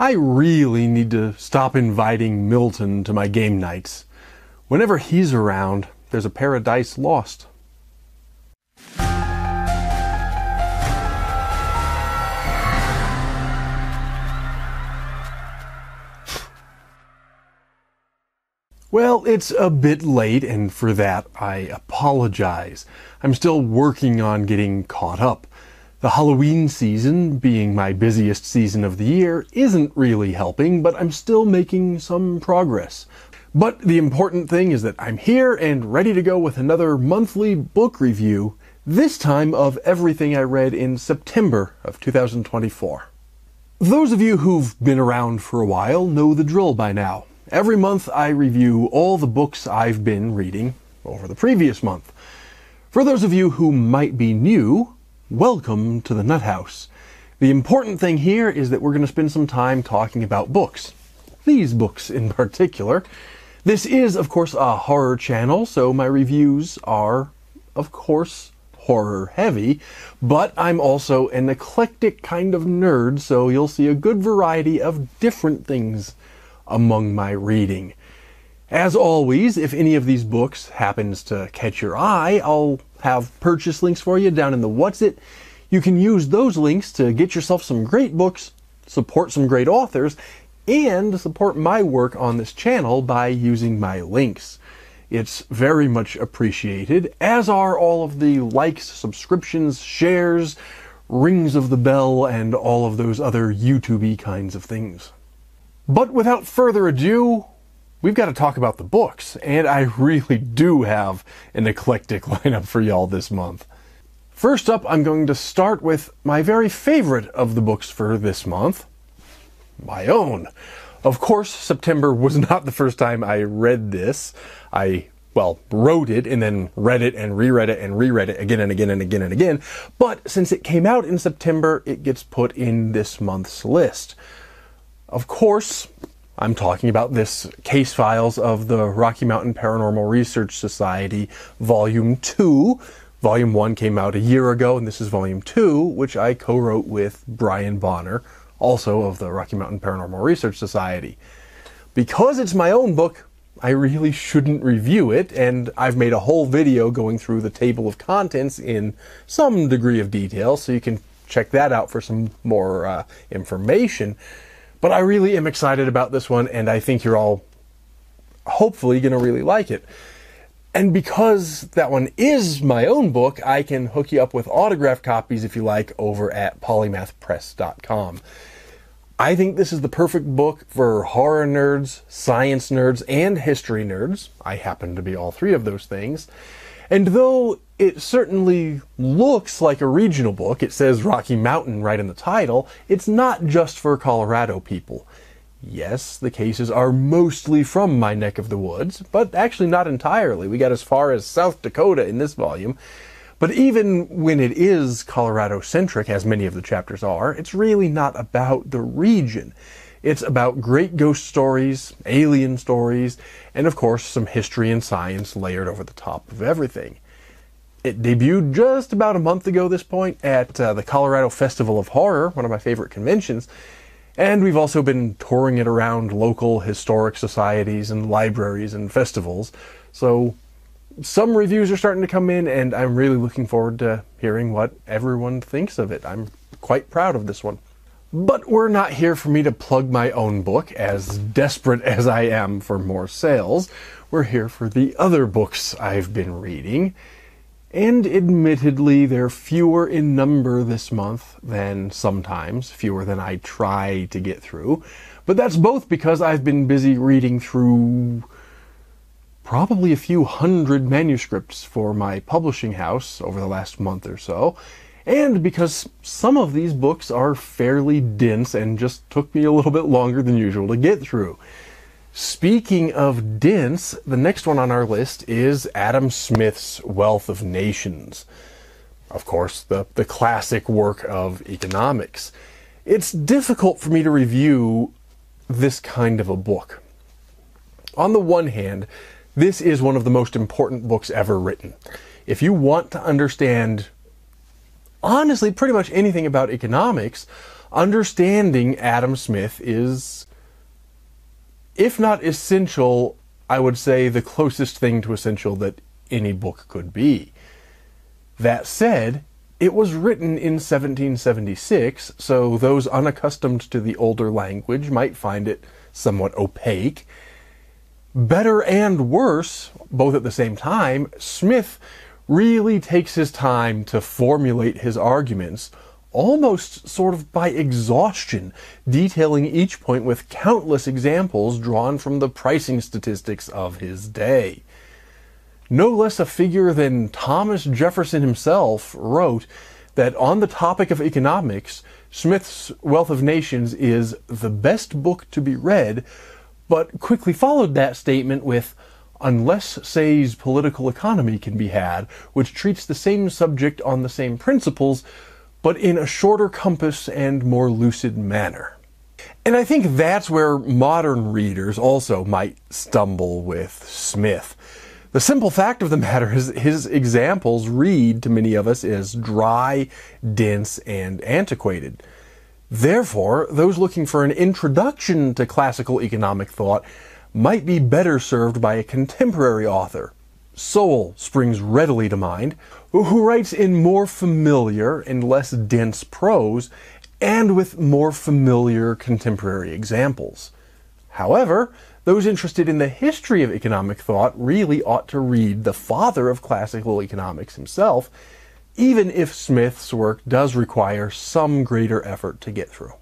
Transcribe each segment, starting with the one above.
I really need to stop inviting Milton to my game nights. Whenever he's around, there's a paradise lost. Well, it's a bit late, and for that I apologize. I'm still working on getting caught up. The Halloween season, being my busiest season of the year, isn't really helping, but I'm still making some progress. But the important thing is that I'm here and ready to go with another monthly book review, this time of everything I read in September of 2024. Those of you who've been around for a while know the drill by now. Every month I review all the books I've been reading over the previous month. For those of you who might be new, welcome to the Nut House. The important thing here is that we're going to spend some time talking about books. These books in particular. This is, of course, a horror channel, so my reviews are, of course, horror heavy, but I'm also an eclectic kind of nerd, so you'll see a good variety of different things among my reading. As always, if any of these books happens to catch your eye, I'll have purchase links for you down in the What's It. You can use those links to get yourself some great books, support some great authors, and support my work on this channel by using my links. It's very much appreciated, as are all of the likes, subscriptions, shares, rings of the bell, and all of those other YouTube-y kinds of things. But without further ado, we've got to talk about the books, and I really do have an eclectic lineup for y'all this month. First up, I'm going to start with my very favorite of the books for this month, my own. Of course, September was not the first time I read this. I wrote it and then read it and reread it and reread it again and again and again and again, but since it came out in September, it gets put in this month's list. Of course, I'm talking about this Case Files of the Rocky Mountain Paranormal Research Society, Volume 2. Volume 1 came out a year ago, and this is Volume 2, which I co-wrote with Brian Bonner, also of the Rocky Mountain Paranormal Research Society. Because it's my own book, I really shouldn't review it, and I've made a whole video going through the table of contents in some degree of detail, so you can check that out for some more information. But I really am excited about this one, and I think you're all hopefully going to really like it. And because that one is my own book, I can hook you up with autographed copies if you like over at polymathpress.com. I think this is the perfect book for horror nerds, science nerds, and history nerds. I happen to be all three of those things. And though it certainly looks like a regional book, it says Rocky Mountain right in the title, it's not just for Colorado people. Yes, the cases are mostly from my neck of the woods, but actually not entirely. We got as far as South Dakota in this volume. But even when it is Colorado-centric, as many of the chapters are, it's really not about the region. It's about great ghost stories, alien stories, and of course some history and science layered over the top of everything. It debuted just about a month ago this point at the Colorado Festival of Horror, one of my favorite conventions, and we've also been touring it around local historic societies and libraries and festivals, so some reviews are starting to come in, and I'm really looking forward to hearing what everyone thinks of it. I'm quite proud of this one. But we're not here for me to plug my own book, as desperate as I am for more sales. We're here for the other books I've been reading. And admittedly, they're fewer in number this month than sometimes, fewer than I try to get through. But that's both because I've been busy reading through probably a few hundred manuscripts for my publishing house over the last month or so, and because some of these books are fairly dense and just took me a little bit longer than usual to get through. Speaking of dense, the next one on our list is Adam Smith's Wealth of Nations. Of course, the classic work of economics. It's difficult for me to review this kind of a book. On the one hand, this is one of the most important books ever written. If you want to understand, honestly, pretty much anything about economics, understanding Adam Smith is, if not essential, I would say the closest thing to essential that any book could be. That said, it was written in 1776, so those unaccustomed to the older language might find it somewhat opaque. Better and worse, both at the same time, Smith really takes his time to formulate his arguments, almost sort of by exhaustion, detailing each point with countless examples drawn from the pricing statistics of his day. No less a figure than Thomas Jefferson himself wrote that on the topic of economics, Smith's Wealth of Nations is the best book to be read, but quickly followed that statement with, unless Say's Political Economy can be had, which treats the same subject on the same principles, but in a shorter compass and more lucid manner. And I think that's where modern readers also might stumble with Smith. The simple fact of the matter is his examples read to many of us as dry, dense, and antiquated. Therefore, those looking for an introduction to classical economic thought might be better served by a contemporary author. Sowell springs readily to mind, who writes in more familiar and less dense prose, and with more familiar contemporary examples. However, those interested in the history of economic thought really ought to read the father of classical economics himself, even if Smith's work does require some greater effort to get through.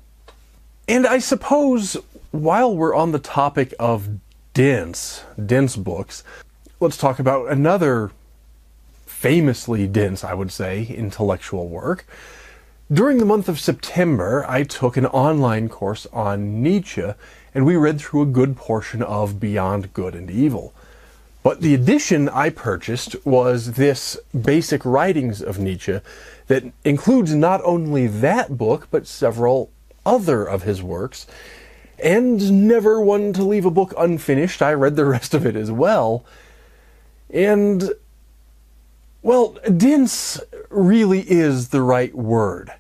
And I suppose, while we're on the topic of dense books, let's talk about another famously dense, I would say, intellectual work. During the month of September, I took an online course on Nche, and we read through a good portion of Beyond Good and Evil. But the edition I purchased was this Basic Writings of Nche that includes not only that book, but several other of his works. And never one to leave a book unfinished, I read the rest of it as well. And, well, dense really is the right word.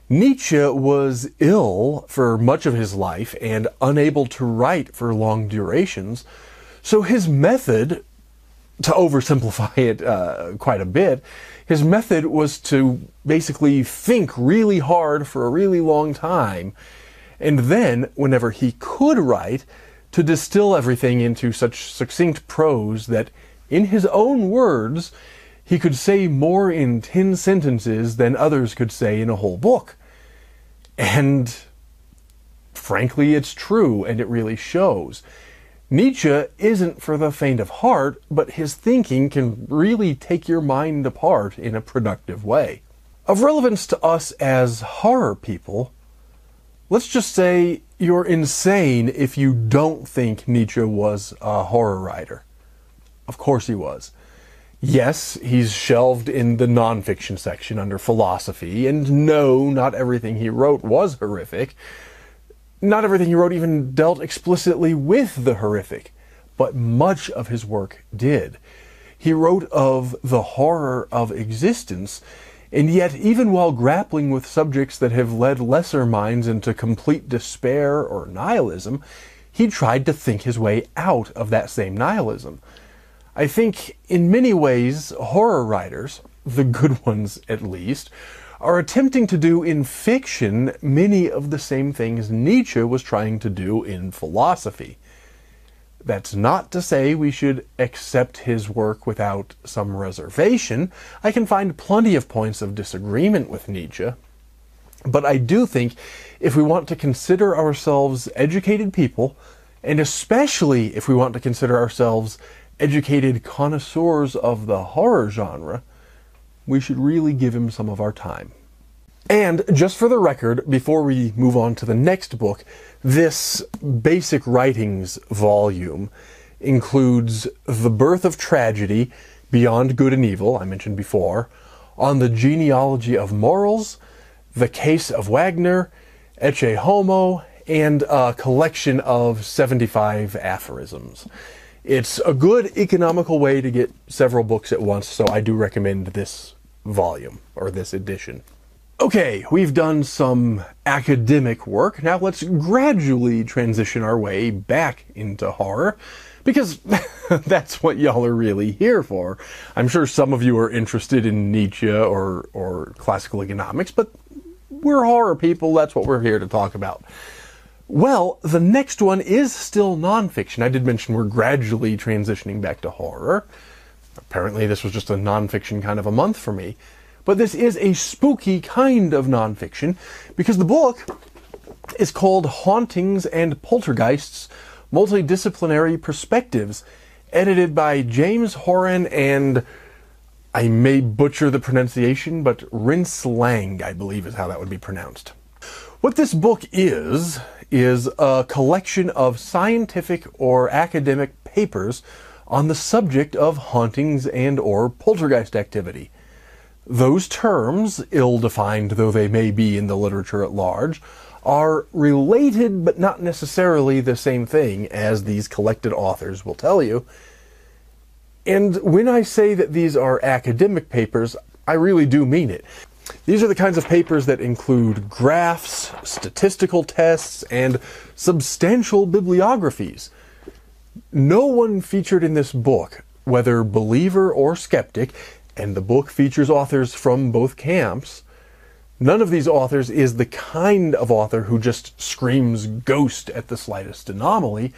Nche was ill for much of his life and unable to write for long durations, so his method, to oversimplify it quite a bit, his method was to basically think really hard for a really long time, and then, whenever he could write, to distill everything into such succinct prose that, in his own words, he could say more in 10 sentences than others could say in a whole book. And frankly, it's true, and it really shows. Nche isn't for the faint of heart, but his thinking can really take your mind apart in a productive way. Of relevance to us as horror people, let's just say you're insane if you don't think Nche was a horror writer. Of course he was. Yes, he's shelved in the NonFiction section under philosophy, and no, not everything he wrote was horrific. Not everything he wrote even dealt explicitly with the horrific, but much of his work did. He wrote of the horror of existence, and yet even while grappling with subjects that have led lesser minds into complete despair or nihilism, he tried to think his way out of that same nihilism. I think, in many ways, horror writers, the good ones at least, are attempting to do in fiction many of the same things Nche was trying to do in philosophy. That's not to say we should accept his work without some reservation. I can find plenty of points of disagreement with Nche, but I do think if we want to consider ourselves educated people, and especially if we want to consider ourselves educated connoisseurs of the horror genre, we should really give him some of our time. And just for the record, before we move on to the next book, this Basic Writings volume includes The Birth of Tragedy, Beyond Good and Evil, I mentioned before, On the Genealogy of Morals, The Case of Wagner, Ecce Homo, and a collection of 75 aphorisms. It's a good economical way to get several books at once, so I do recommend this volume, or this edition. Okay, we've done some academic work. Now let's gradually transition our way back into horror, because that's what y'all are really here for. I'm sure some of you are interested in Nietzsche or classical economics, but we're horror people, that's what we're here to talk about. Well, the next one is still nonfiction. I did mention we're gradually transitioning back to horror. Apparently this was just a nonfiction kind of a month for me. But this is a spooky kind of nonfiction, because the book is called Hauntings and Poltergeists, Multidisciplinary Perspectives, edited by James Horan and, I may butcher the pronunciation, but Rinslang, I believe is how that would be pronounced. What this book is a collection of scientific or academic papers on the subject of hauntings and or poltergeist activity. Those terms, ill-defined though they may be in the literature at large, are related but not necessarily the same thing, as these collected authors will tell you. And when I say that these are academic papers, I really do mean it. These are the kinds of papers that include graphs, statistical tests, and substantial bibliographies. No one featured in this book, whether believer or skeptic, and the book features authors from both camps, none of these authors is the kind of author who just screams ghost at the slightest anomaly,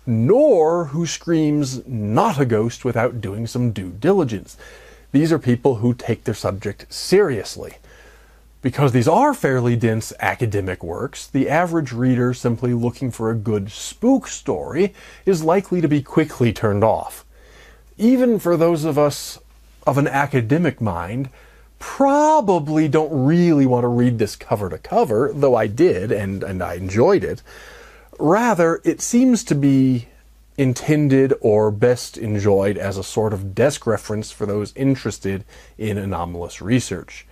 nor who screams not a ghost without doing some due diligence. These are people who take their subject seriously. Because these are fairly dense academic works, the average reader simply looking for a good spook story is likely to be quickly turned off. Even for those of us of an academic mind, probably don't really want to read this cover to cover, though I did, and I enjoyed it. Rather, it seems to be intended or best enjoyed as a sort of desk reference for those interested in anomalous research.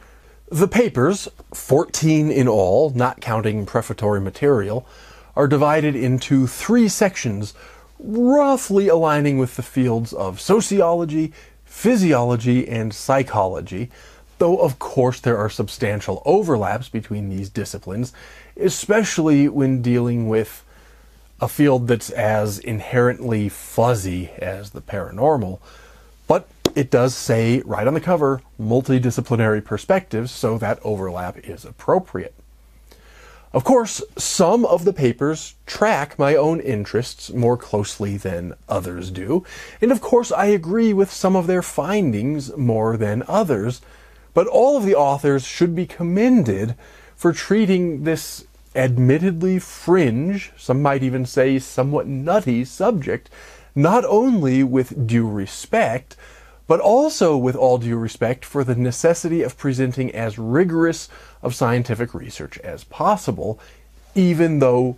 The papers, 14 in all, not counting prefatory material, are divided into 3 sections, roughly aligning with the fields of sociology, physiology, and psychology, though of course there are substantial overlaps between these disciplines, especially when dealing with a field that's as inherently fuzzy as the paranormal. But it does say right on the cover, multidisciplinary perspectives, so that overlap is appropriate. Of course, some of the papers track my own interests more closely than others do, and of course I agree with some of their findings more than others, but all of the authors should be commended for treating this admittedly fringe, some might even say somewhat nutty subject, not only with due respect, but also with all due respect for the necessity of presenting as rigorous of scientific research as possible, even though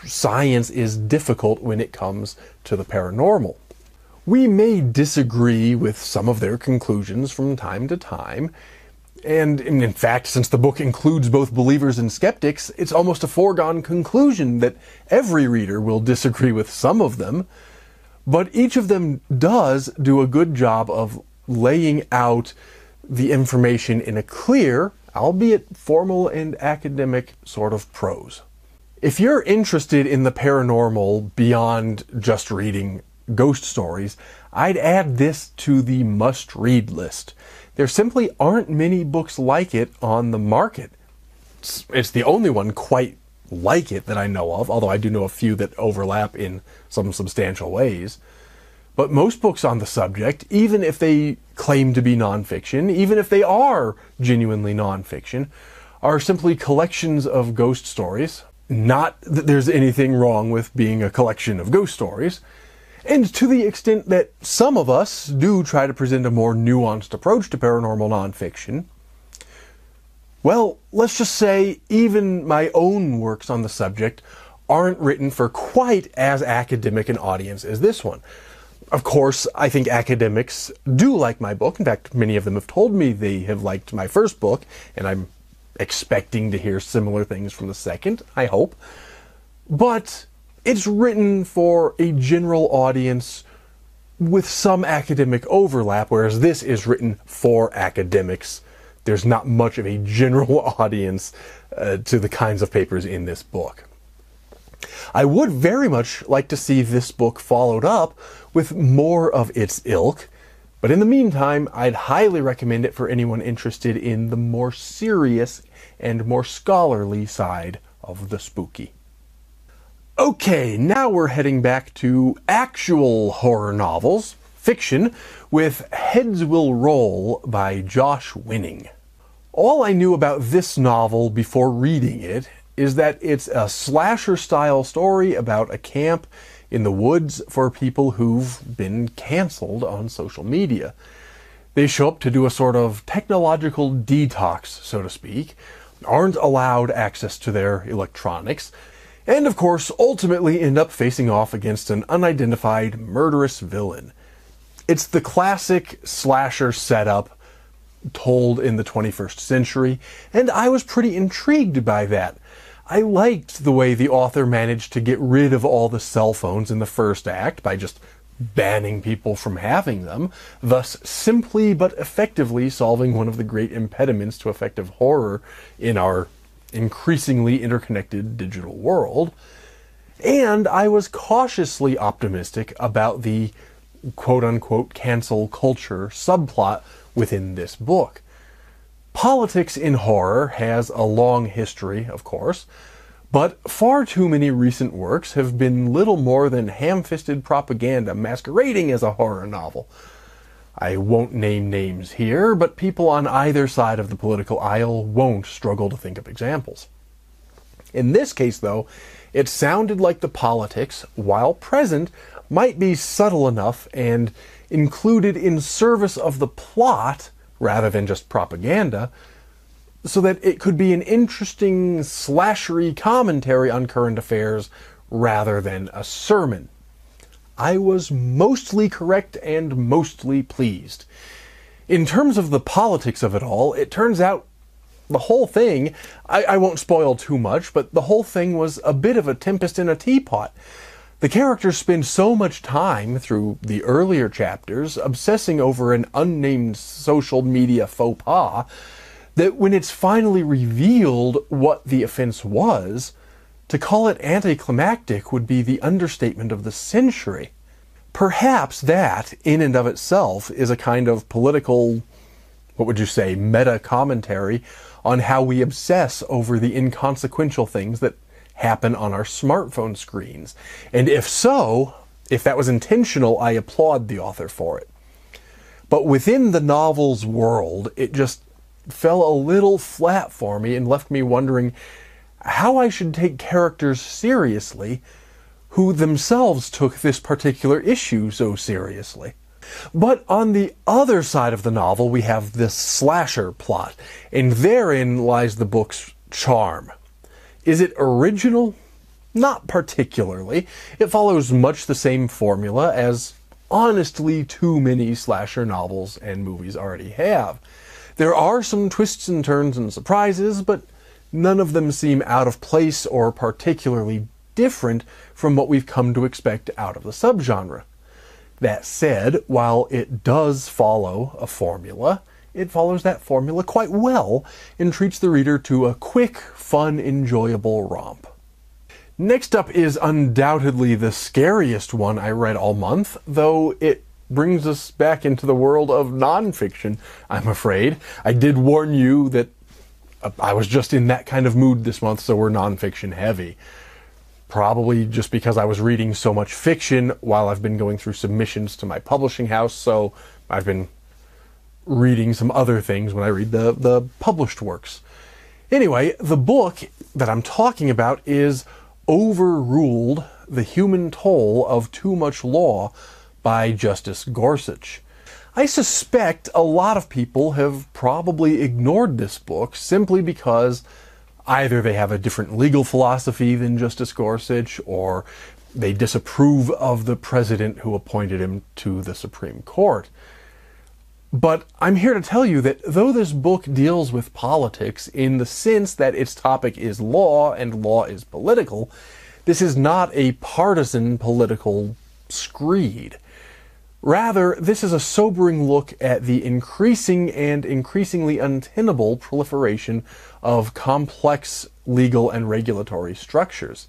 science is difficult when it comes to the paranormal. We may disagree with some of their conclusions from time to time, and in fact, since the book includes both believers and skeptics, it's almost a foregone conclusion that every reader will disagree with some of them. But each of them does do a good job of laying out the information in a clear, albeit formal and academic sort of prose. If you're interested in the paranormal beyond just reading ghost stories, I'd add this to the must-read list. There simply aren't many books like it on the market. It's the only one quite like it that I know of, although I do know a few that overlap in some substantial ways. But most books on the subject, even if they claim to be nonfiction, even if they are genuinely nonfiction, are simply collections of ghost stories. Not that there's anything wrong with being a collection of ghost stories. And to the extent that some of us do try to present a more nuanced approach to paranormal nonfiction, well, let's just say even my own works on the subject aren't written for quite as academic an audience as this one. Of course, I think academics do like my book. In fact, many of them have told me they have liked my first book, and I'm expecting to hear similar things from the second, I hope. But it's written for a general audience with some academic overlap, whereas this is written for academics there's not much of a general audience to the kinds of papers in this book. I would very much like to see this book followed up with more of its ilk, but in the meantime, I'd highly recommend it for anyone interested in the more serious and more scholarly side of the spooky. Okay, now we're heading back to actual horror novels, fiction, with Heads Will Roll by Josh Winning. All I knew about this novel before reading it is that it's a slasher-style story about a camp in the woods for people who've been canceled on social media. They show up to do a sort of technological detox, so to speak, aren't allowed access to their electronics, and of course ultimately end up facing off against an unidentified murderous villain. It's the classic slasher setup told in the 21st century, and I was pretty intrigued by that. I liked the way the author managed to get rid of all the cell phones in the first act by just banning people from having them, thus simply but effectively solving one of the great impediments to effective horror in our increasingly interconnected digital world. And I was cautiously optimistic about the quote-unquote cancel culture subplot within this book. Politics in horror has a long history, of course, but far too many recent works have been little more than ham-fisted propaganda masquerading as a horror novel. I won't name names here, but people on either side of the political aisle won't struggle to think of examples. In this case, though, it sounded like the politics, while present, might be subtle enough and included in service of the plot rather than just propaganda, so that it could be an interesting slashery commentary on current affairs rather than a sermon. I was mostly correct and mostly pleased. In terms of the politics of it all, it turns out the whole thing, I won't spoil too much, but the whole thing was a bit of a tempest in a teapot. The characters spend so much time through the earlier chapters obsessing over an unnamed social media faux pas that when it's finally revealed what the offense was, to call it anticlimactic would be the understatement of the century. Perhaps that, in and of itself, is a kind of political, what would you say, meta-commentary on how we obsess over the inconsequential things that happen on our smartphone screens. And if so, if that was intentional, I applaud the author for it. But within the novel's world, it just fell a little flat for me and left me wondering how I should take characters seriously who themselves took this particular issue so seriously. But on the other side of the novel, we have this slasher plot, and therein lies the book's charm. Is it original? Not particularly. It follows much the same formula as, honestly, too many slasher novels and movies already have. There are some twists and turns and surprises, but none of them seem out of place or particularly different from what we've come to expect out of the subgenre. That said, while it does follow a formula, it follows that formula quite well and treats the reader to a quick, fun, enjoyable romp. Next up is undoubtedly the scariest one I read all month, though it brings us back into the world of nonfiction, I'm afraid. I did warn you that I was just in that kind of mood this month, so we're nonfiction heavy. Probably just because I was reading so much fiction while I've been going through submissions to my publishing house, so I've been reading some other things when I read the published works. Anyway, the book that I'm talking about is Overruled: The Human Toll of Too Much Law by Justice Gorsuch. I suspect a lot of people have probably ignored this book simply because either they have a different legal philosophy than Justice Gorsuch, or they disapprove of the president who appointed him to the Supreme Court. But I'm here to tell you that though this book deals with politics in the sense that its topic is law and law is political, this is not a partisan political screed. Rather, this is a sobering look at the increasing and increasingly untenable proliferation of complex legal and regulatory structures.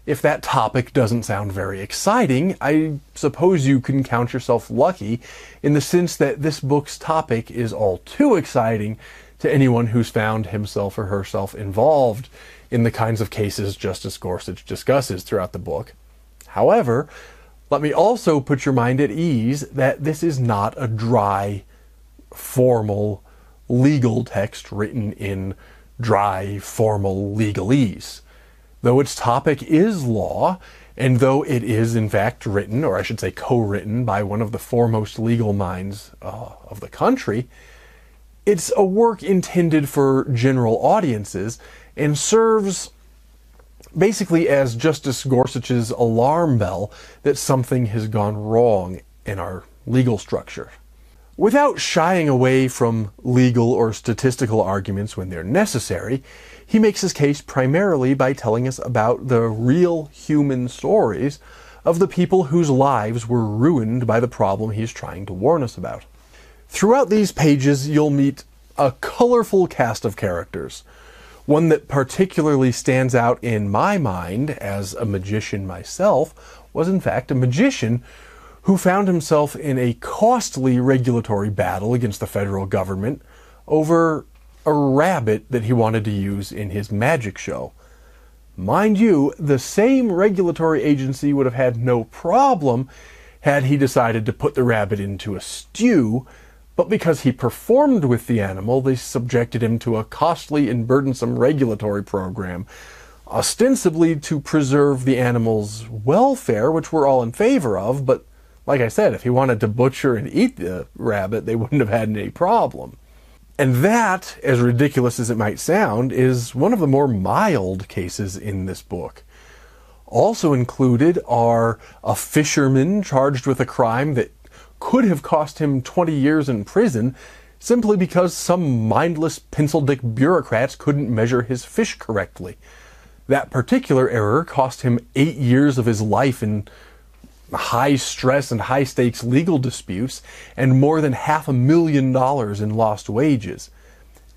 If that topic doesn't sound very exciting, I suppose you can count yourself lucky in the sense that this book's topic is all too exciting to anyone who's found himself or herself involved in the kinds of cases Justice Gorsuch discusses throughout the book. However, let me also put your mind at ease that this is not a dry, formal, legal text written in dry, formal legalese. Though its topic is law, and though it is in fact written, or I should say co-written, by one of the foremost legal minds of the country, it's a work intended for general audiences and serves basically as Justice Gorsuch's alarm bell that something has gone wrong in our legal structure. Without shying away from legal or statistical arguments when they're necessary, he makes his case primarily by telling us about the real human stories of the people whose lives were ruined by the problem he's trying to warn us about. Throughout these pages, you'll meet a colorful cast of characters. One that particularly stands out in my mind, as a magician myself, was in fact a magician who found himself in a costly regulatory battle against the federal government over a rabbit that he wanted to use in his magic show. Mind you, the same regulatory agency would have had no problem had he decided to put the rabbit into a stew, but because he performed with the animal, they subjected him to a costly and burdensome regulatory program, ostensibly to preserve the animal's welfare, which we're all in favor of, but like I said, if he wanted to butcher and eat the rabbit, they wouldn't have had any problem. And that, as ridiculous as it might sound, is one of the more mild cases in this book. Also included are a fisherman charged with a crime that could have cost him 20 years in prison simply because some mindless pencil-dick bureaucrats couldn't measure his fish correctly. That particular error cost him 8 years of his life in high-stress and high-stakes legal disputes and more than $500,000 in lost wages.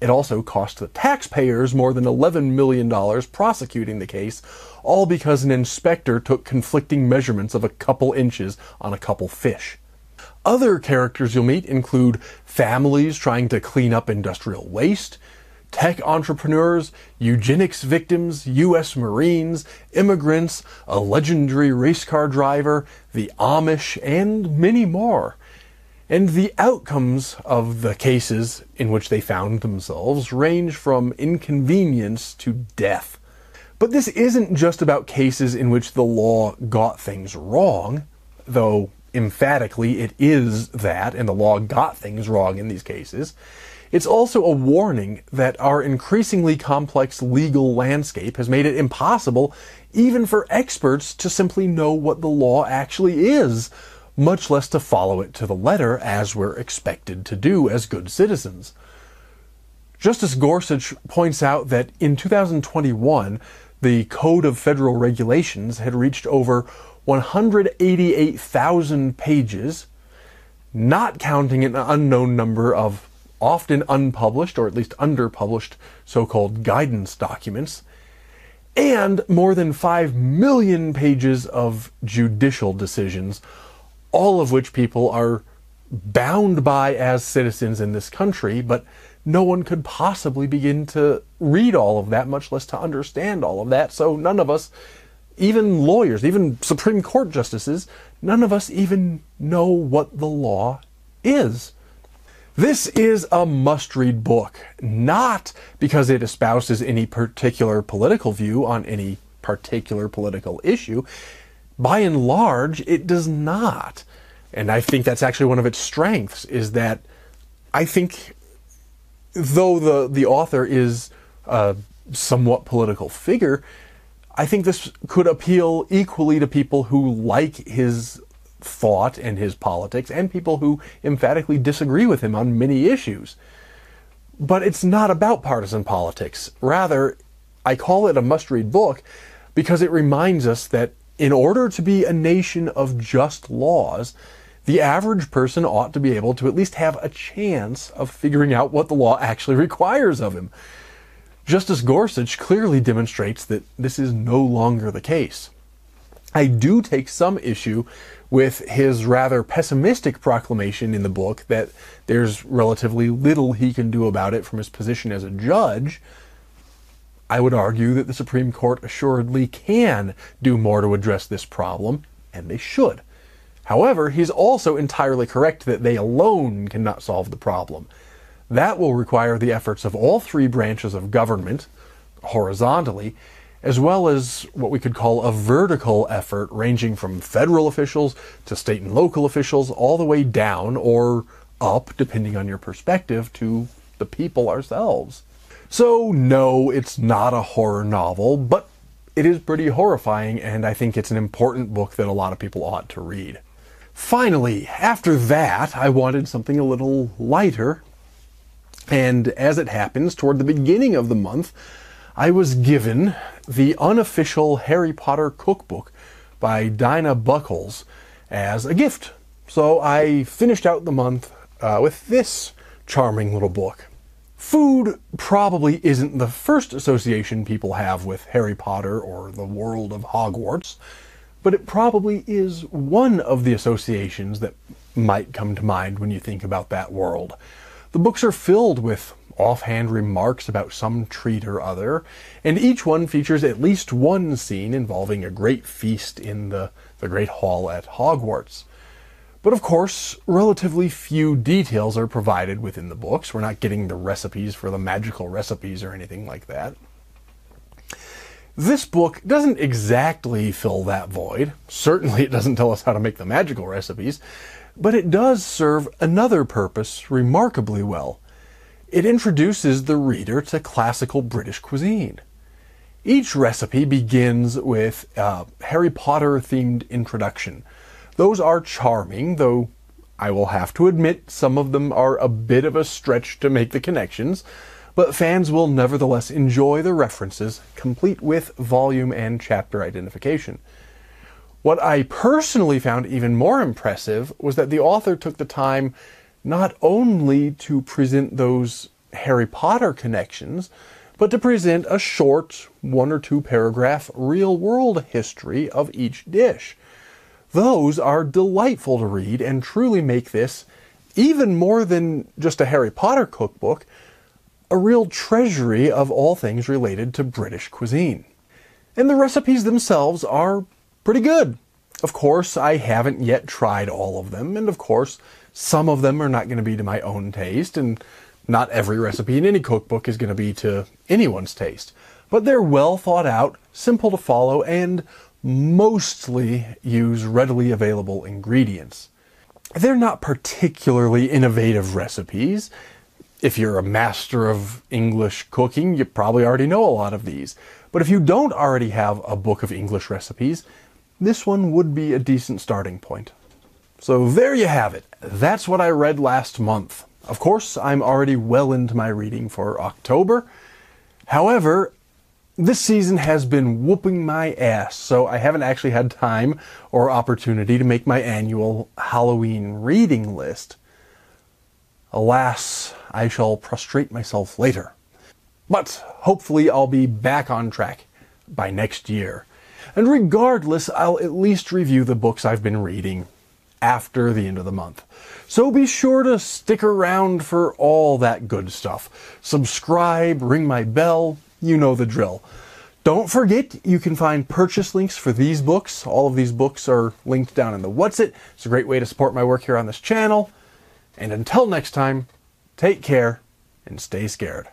It also cost the taxpayers more than $11 million prosecuting the case, all because an inspector took conflicting measurements of a couple inches on a couple fish. Other characters you'll meet include families trying to clean up industrial waste, tech entrepreneurs, eugenics victims, U.S. Marines, immigrants, a legendary race car driver, the Amish, and many more. And the outcomes of the cases in which they found themselves range from inconvenience to death. But this isn't just about cases in which the law got things wrong, though emphatically it is that, and the law got things wrong in these cases. It's also a warning that our increasingly complex legal landscape has made it impossible even for experts to simply know what the law actually is, much less to follow it to the letter as we're expected to do as good citizens. Justice Gorsuch points out that in 2021, the Code of Federal Regulations had reached over 188,000 pages, not counting an unknown number of often unpublished, or at least underpublished, so-called guidance documents, and more than 5 million pages of judicial decisions, all of which people are bound by as citizens in this country, but no one could possibly begin to read all of that, much less to understand all of that, so none of us, even lawyers, even Supreme Court justices, none of us even know what the law is. This is a must-read book, not because it espouses any particular political view on any particular political issue. By and large, it does not. And I think that's actually one of its strengths, is that I think, though the author is a somewhat political figure, I think this could appeal equally to people who like his thought and his politics, and people who emphatically disagree with him on many issues. But it's not about partisan politics. Rather, I call it a must-read book because it reminds us that in order to be a nation of just laws, The average person ought to be able to at least have a chance of figuring out what the law actually requires of him. Justice Gorsuch clearly demonstrates that this is no longer the case. I do take some issue with his rather pessimistic proclamation in the book that there's relatively little he can do about it from his position as a judge. I would argue that the Supreme Court assuredly can do more to address this problem, and they should. However, he's also entirely correct that they alone cannot solve the problem. That will require the efforts of all three branches of government, horizontally, as well as what we could call a vertical effort ranging from federal officials to state and local officials all the way down or up, depending on your perspective, to the people ourselves. So no, it's not a horror novel, but it is pretty horrifying, and I think it's an important book that a lot of people ought to read. Finally, after that, I wanted something a little lighter, and as it happens, toward the beginning of the month, I was given the unofficial Harry Potter cookbook by Dinah Buckles as a gift. So I finished out the month with this charming little book. Food probably isn't the first association people have with Harry Potter or the world of Hogwarts, but it probably is one of the associations that might come to mind when you think about that world. The books are filled with offhand remarks about some treat or other, and each one features at least one scene involving a great feast in the Great Hall at Hogwarts. But of course, relatively few details are provided within the books. We're not getting the recipes for the magical recipes or anything like that. This book doesn't exactly fill that void. Certainly it doesn't tell us how to make the magical recipes, but it does serve another purpose remarkably well. It introduces the reader to classical British cuisine. Each recipe begins with a Harry Potter-themed introduction. Those are charming, though I will have to admit some of them are a bit of a stretch to make the connections, but fans will nevertheless enjoy the references, complete with volume and chapter identification. What I personally found even more impressive was that the author took the time not only to present those Harry Potter connections, but to present a short, 1 or 2 paragraph real-world history of each dish. Those are delightful to read and truly make this, even more than just a Harry Potter cookbook, a real treasury of all things related to British cuisine. And the recipes themselves are pretty good. Of course, I haven't yet tried all of them, and of course, some of them are not going to be to my own taste, and not every recipe in any cookbook is going to be to anyone's taste. But they're well thought out, simple to follow, and mostly use readily available ingredients. They're not particularly innovative recipes. If you're a master of English cooking, you probably already know a lot of these. But if you don't already have a book of English recipes, this one would be a decent starting point. So there you have it. That's what I read last month. Of course, I'm already well into my reading for October. However, this season has been whooping my ass, so I haven't actually had time or opportunity to make my annual Halloween reading list. Alas, I shall prostrate myself later. But hopefully I'll be back on track by next year. And regardless, I'll at least review the books I've been reading after the end of the month. So be sure to stick around for all that good stuff. Subscribe, ring my bell, you know the drill. Don't forget, you can find purchase links for these books. All of these books are linked down in the What's It. It's a great way to support my work here on this channel. And until next time, take care and stay scared.